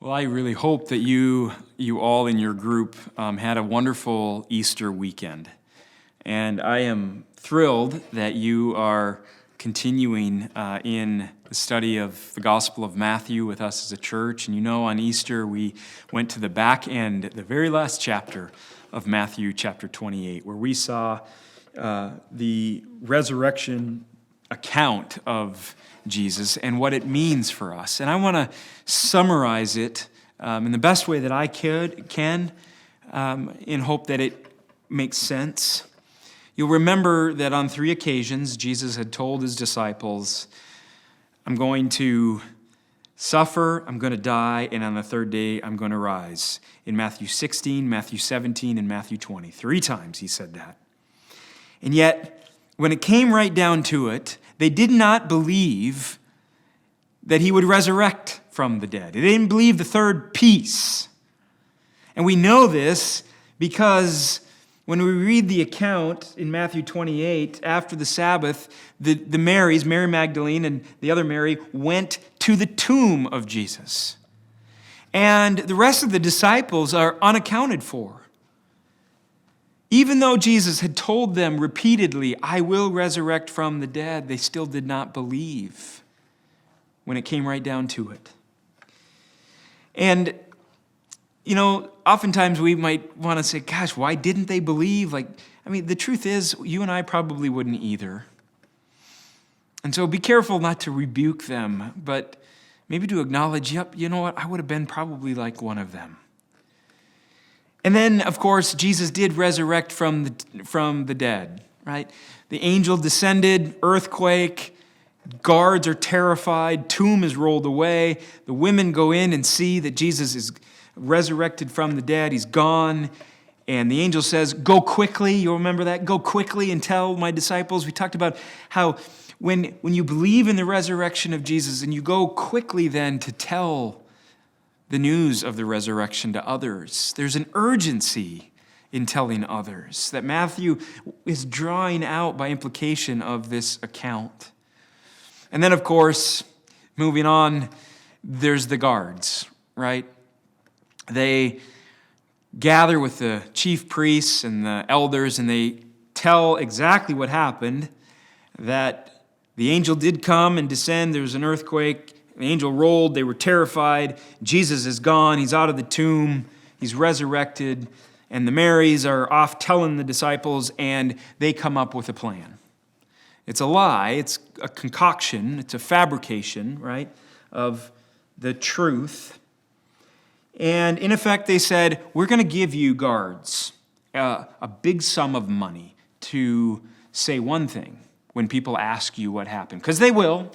Well, I really hope that you all in your group had a wonderful Easter weekend. And I am thrilled that you are continuing in the study of the Gospel of Matthew with us as a church. And you know, on Easter, we went to the back end, the very last chapter of Matthew chapter 28, where we saw the resurrection account of Jesus and what it means for us. And I want to summarize it in the best way that I can in hope that it makes sense. You'll remember that on 3 occasions, Jesus had told his disciples, I'm going to suffer, I'm going to die, and on the third day, I'm going to rise. In Matthew 16, Matthew 17, and Matthew 20. 3 times he said that. And yet, when it came right down to it, they did not believe that he would resurrect from the dead. They didn't believe the third piece. And we know this because when we read the account in Matthew 28, after the Sabbath, the Marys, Mary Magdalene and the other Mary, went to the tomb of Jesus. And the rest of the disciples are unaccounted for. Even though Jesus had told them repeatedly, I will resurrect from the dead, they still did not believe when it came right down to it. And, you know, oftentimes we might want to say, gosh, why didn't they believe? The truth is, you and I probably wouldn't either. And so be careful not to rebuke them, but maybe to acknowledge, yep, you know what, I would have been probably like one of them. And then, of course, Jesus did resurrect from the dead, right? The angel descended, earthquake, guards are terrified, tomb is rolled away. The women go in and see that Jesus is resurrected from the dead. He's gone. And the angel says, go quickly. You'll remember that? Go quickly and tell my disciples. We talked about how when you believe in the resurrection of Jesus and you go quickly then to tell the news of the resurrection to others, there's an urgency in telling others that Matthew is drawing out by implication of this account. And then, of course, moving on, there's the guards, right? They gather with the chief priests and the elders, and they tell exactly what happened, that the angel did come and descend, there was an earthquake, the angel rolled, they were terrified, Jesus is gone, he's out of the tomb, he's resurrected, and the Marys are off telling the disciples, and they come up with a plan. It's a lie, it's a concoction, it's a fabrication, right, of the truth. And in effect, they said, we're going to give you guards a big sum of money to say one thing when people ask you what happened. Because they will.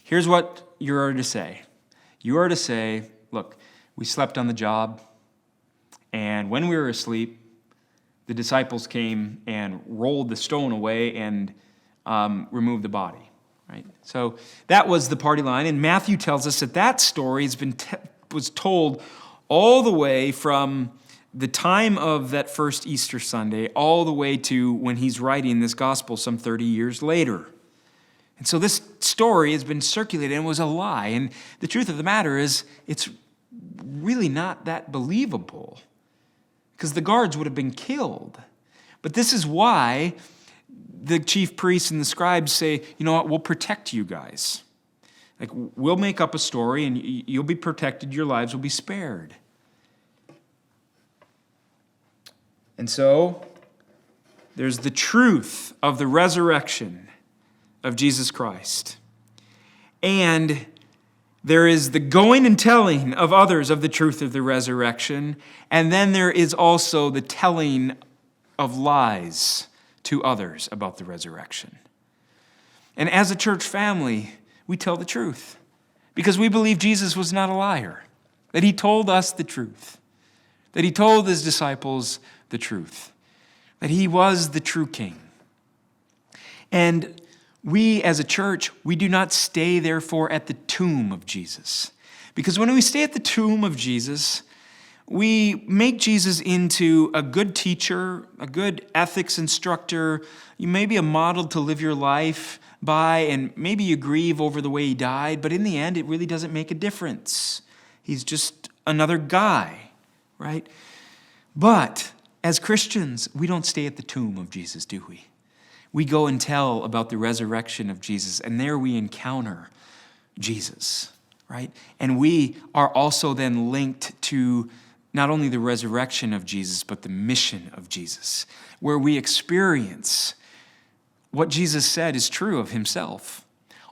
Here's what you are to say. You are to say, look, we slept on the job, and when we were asleep, the disciples came and rolled the stone away and removed the body. Right? So that was the party line, and Matthew tells us that story was told all the way from the time of that first Easter Sunday all the way to when he's writing this gospel some 30 years later. And so this story has been circulated and was a lie. And the truth of the matter is, it's really not that believable because the guards would have been killed. But this is why the chief priests and the scribes say, you know what, we'll protect you guys. We'll make up a story and you'll be protected, your lives will be spared. And so there's the truth of the resurrection of Jesus Christ. And there is the going and telling of others of the truth of the resurrection. And then there is also the telling of lies to others about the resurrection. And as a church family, we tell the truth because we believe Jesus was not a liar, that he told us the truth, that he told his disciples the truth, that he was the true king. And we as a church, we do not stay therefore at the tomb of Jesus. Because when we stay at the tomb of Jesus, we make Jesus into a good teacher, a good ethics instructor, maybe a model to live your life by, and maybe you grieve over the way he died, but in the end, it really doesn't make a difference. He's just another guy, right? But as Christians, we don't stay at the tomb of Jesus, do we? We go and tell about the resurrection of Jesus, and there we encounter Jesus, right? And we are also then linked to not only the resurrection of Jesus, but the mission of Jesus, where we experience what Jesus said is true of himself.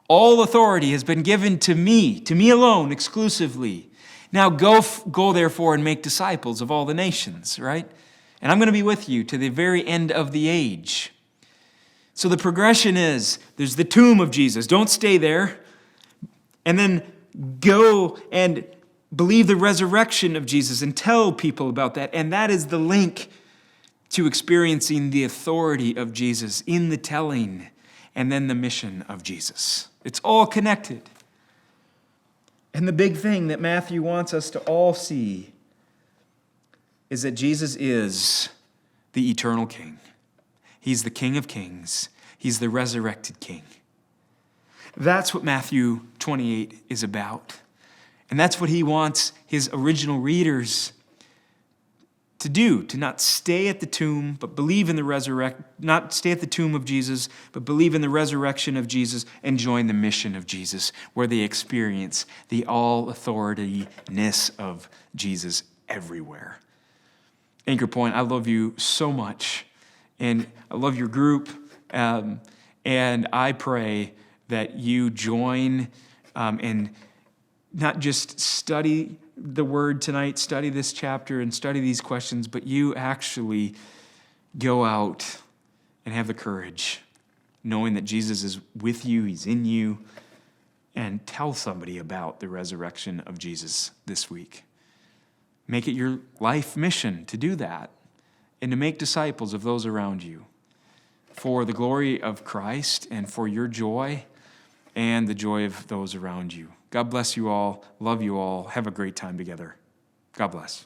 All authority has been given to me alone, exclusively. Now go therefore and make disciples of all the nations, right? And I'm going to be with you to the very end of the age. So the progression is, there's the tomb of Jesus. Don't stay there. And then go and believe the resurrection of Jesus and tell people about that. And that is the link to experiencing the authority of Jesus in the telling and then the mission of Jesus. It's all connected. And the big thing that Matthew wants us to all see is that Jesus is the eternal King. He's the King of Kings. He's the resurrected King. That's what Matthew 28 is about. And that's what he wants his original readers to do, to not stay at the tomb, but believe in the not stay at the tomb of Jesus, but believe in the resurrection of Jesus and join the mission of Jesus, where they experience the all-authority-ness of Jesus everywhere. Anchor Point, I love you so much, and I love your group, and I pray that you join and not just study the word tonight, study this chapter and study these questions, but you actually go out and have the courage, knowing that Jesus is with you, he's in you, and tell somebody about the resurrection of Jesus this week. Make it your life mission to do that and to make disciples of those around you for the glory of Christ and for your joy and the joy of those around you. God bless you all. Love you all. Have a great time together. God bless.